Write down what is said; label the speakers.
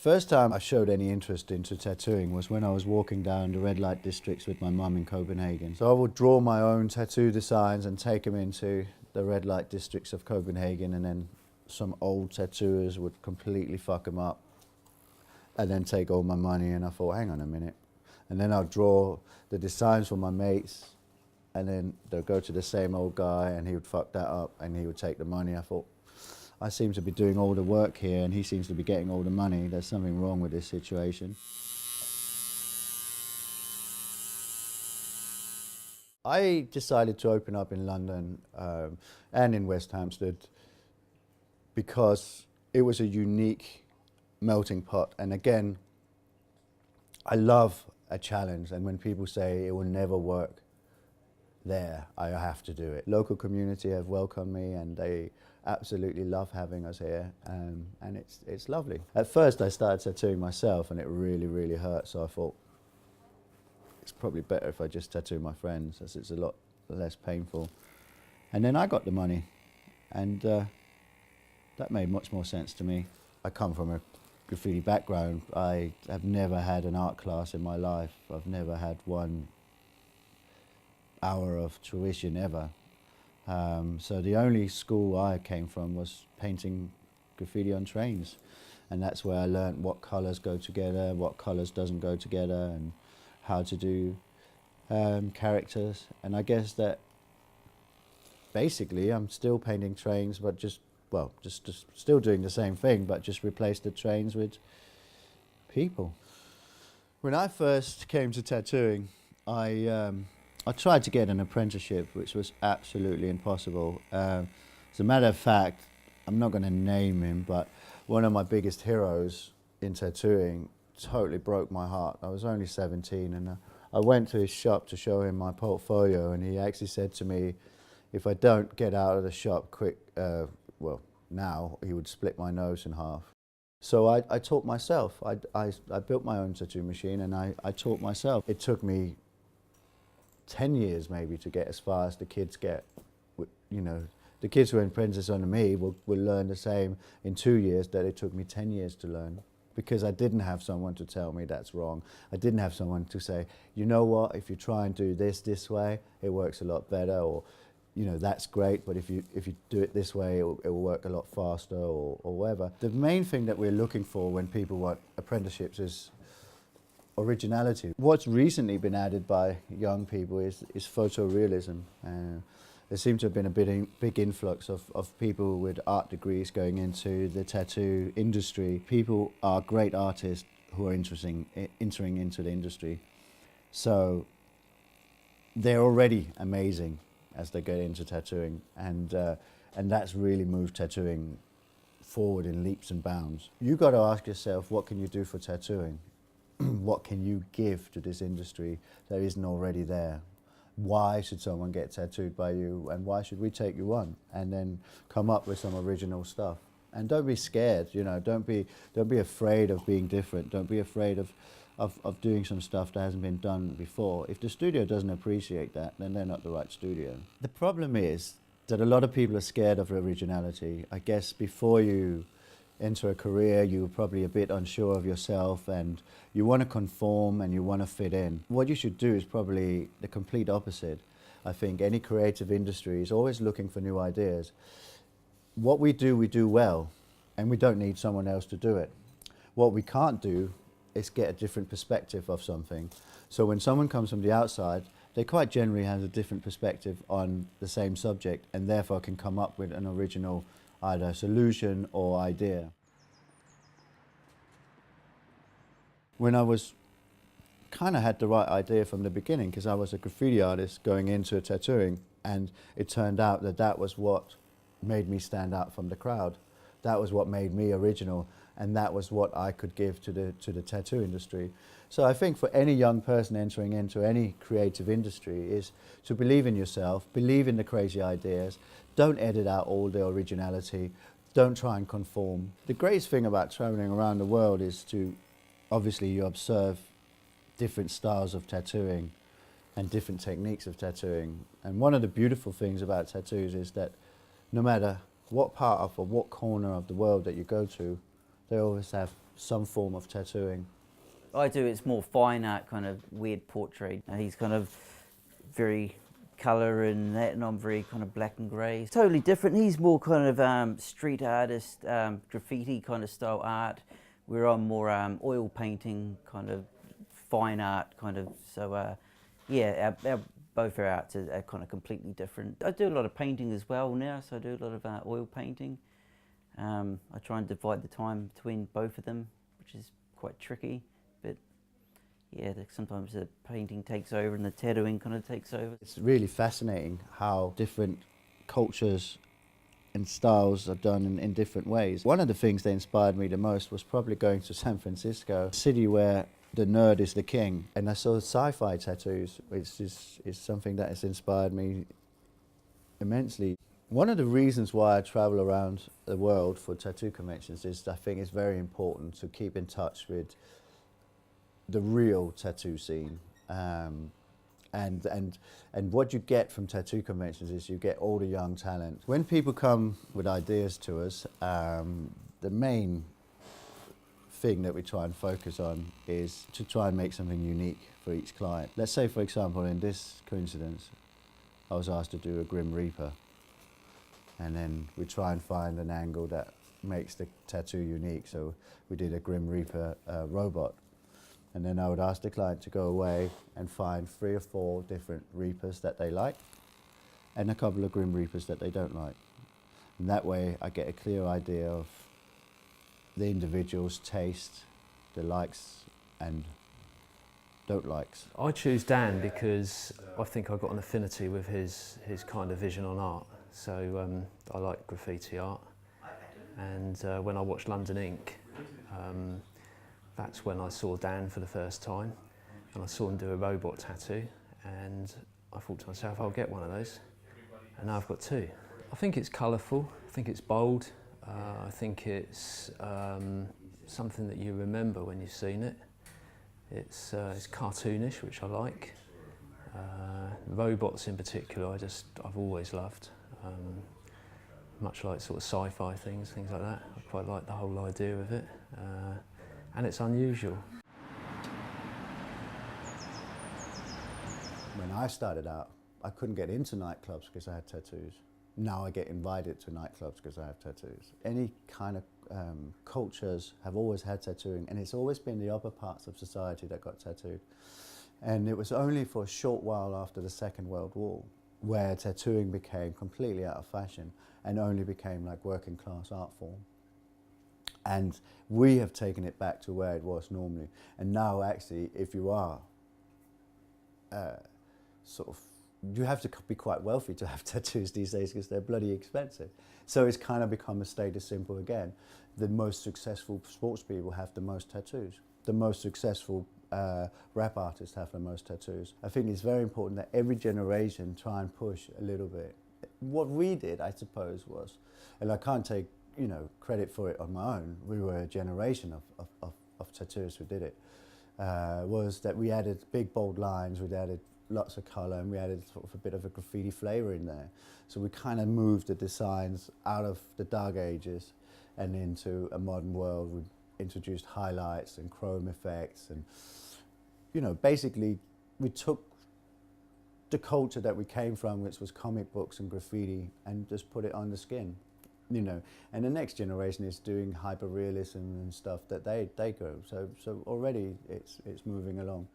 Speaker 1: first time I showed any interest into tattooing was when I was walking down the red light districts with my mum in Copenhagen. So I would draw my own tattoo designs and take them into the red light districts of Copenhagen, and then some old tattooers would completely fuck them up and then take all my money. And I thought, hang on a minute. And then I'd draw the designs for my mates, and then they'll go to the same old guy and he would fuck that up and he would take the money. I thought, I seem to be doing all the work here and he seems to be getting all the money. There's something wrong with this situation. I decided to open up in London and in West Hampstead because it was a unique melting pot. And again, I love a challenge, and when people say it will never work there, I have to do it. Local community have welcomed me and they absolutely love having us here, and it's lovely. At first I started tattooing myself and it really hurt, so I thought it's probably better if I just tattoo my friends, as it's a lot less painful. And then I got the money, and that made much more sense to me. I come from a graffiti background. I have never had an art class in my life. I've never had 1 hour of tuition ever. So the only school I came from was painting graffiti on trains, and that's where I learned what colours go together, what colours doesn't go together, and how to do characters. And I guess that basically I'm still painting trains, but just still doing the same thing, but just replace the trains with people. When I first came to tattooing, I tried to get an apprenticeship, which was absolutely impossible. As a matter of fact, I'm not going to name him, but one of my biggest heroes in tattooing totally broke my heart. I was only 17, and I went to his shop to show him my portfolio, and he actually said to me, if I don't get out of the shop quick, now he would split my nose in half. So I taught myself. I built my own tattoo machine, and I taught myself. It took me 10 years maybe to get as far as the kids get. You know, the kids who are apprentices under me will learn the same in 2 years that it took me 10 years to learn, because I didn't have someone to tell me that's wrong. I didn't have someone to say, you know what, if you try and do this way, it works a lot better, or you know, that's great, but if you do it this way, it will work a lot faster, or whatever. The main thing that we're looking for when people want apprenticeships is originality. What's recently been added by young people is photorealism. There seems to have been a big influx of people with art degrees going into the tattoo industry. People are great artists who are entering into the industry. So they're already amazing as they get into tattooing, and that's really moved tattooing forward in leaps and bounds. You've got to ask yourself, what can you do for tattooing? What can you give to this industry that isn't already there? Why should someone get tattooed by you, and why should we take you on? And then come up with some original stuff. And don't be scared, you know, don't be afraid of being different. Don't be afraid of doing some stuff that hasn't been done before. If the studio doesn't appreciate that, then they're not the right studio. The problem is that a lot of people are scared of originality. I guess before you enter a career, you're probably a bit unsure of yourself, and you want to conform and you want to fit in. What you should do is probably the complete opposite. I think any creative industry is always looking for new ideas. What we do well, and we don't need someone else to do it. What we can't do is get a different perspective of something. So when someone comes from the outside, they quite generally have a different perspective on the same subject, and therefore can come up with an original either solution or idea. When I was kind of had the right idea from the beginning, because I was a graffiti artist going into tattooing, and it turned out that that was what made me stand out from the crowd. That was what made me original, and that was what I could give to the tattoo industry. So I think for any young person entering into any creative industry is to believe in yourself, believe in the crazy ideas, don't edit out all the originality, don't try and conform. The greatest thing about traveling around the world is to, obviously you observe different styles of tattooing and different techniques of tattooing. And one of the beautiful things about tattoos is that no matter what part of or what corner of the world that you go to, they always have some form of tattooing?
Speaker 2: I do, it's more fine art, kind of weird portrait. And he's kind of very colour and that, and I'm very kind of black and grey. Totally different. He's more kind of street artist, graffiti kind of style art, where I'm more oil painting, kind of fine art, kind of. So yeah, both our arts are kind of completely different. I do a lot of painting as well now, so I do a lot of oil painting. I try and divide the time between both of them, which is quite tricky, but yeah, sometimes the painting takes over and the tattooing kind of takes over.
Speaker 1: It's really fascinating how different cultures and styles are done in different ways. One of the things that inspired me the most was probably going to San Francisco, a city where the nerd is the king, and I saw sci-fi tattoos, which is something that has inspired me immensely. One of the reasons why I travel around the world for tattoo conventions is I think it's very important to keep in touch with the real tattoo scene. And what you get from tattoo conventions is you get all the young talent. When people come with ideas to us, the main thing that we try and focus on is to try and make something unique for each client. Let's say, for example, in this coincidence, I was asked to do a Grim Reaper, and then we try and find an angle that makes the tattoo unique. So we did a Grim Reaper robot. And then I would ask the client to go away and find 3 or 4 different Reapers that they like, and a couple of Grim Reapers that they don't like. And that way I get a clear idea of the individual's taste, the likes and don't likes.
Speaker 3: I choose Dan because I think I've got an affinity with his kind of vision on art. So I like graffiti art, and when I watched London Ink, that's when I saw Dan for the first time, and I saw him do a robot tattoo, and I thought to myself, I'll get one of those, and now I've got 2. I think it's colourful, I think it's bold, I think it's something that you remember when you've seen it. It's cartoonish, which I like. Robots in particular, I've always loved. Much like sort of sci-fi things like that. I quite like the whole idea of it. And it's unusual.
Speaker 1: When I started out, I couldn't get into nightclubs because I had tattoos. Now I get invited to nightclubs because I have tattoos. Any kind of cultures have always had tattooing, and it's always been the upper parts of society that got tattooed. And it was only for a short while after the Second World War where tattooing became completely out of fashion and only became like working class art form. And we have taken it back to where it was normally. And now actually, if you are you have to be quite wealthy to have tattoos these days because they're bloody expensive. So it's kind of become a status symbol again. The most successful sports people have the most tattoos. The most successful rap artists have the most tattoos. I think it's very important that every generation try and push a little bit. What we did, I suppose, was, and I can't take credit for it on my own, we were a generation of tattooists who did it, was that we added big bold lines, we added lots of colour, and we added sort of a bit of a graffiti flavour in there. So we kind of moved the designs out of the dark ages and into a modern world. We introduced highlights and chrome effects, and basically we took the culture that we came from, which was comic books and graffiti, and just put it on the skin. And the next generation is doing hyper-realism and stuff that they go. So already it's moving along.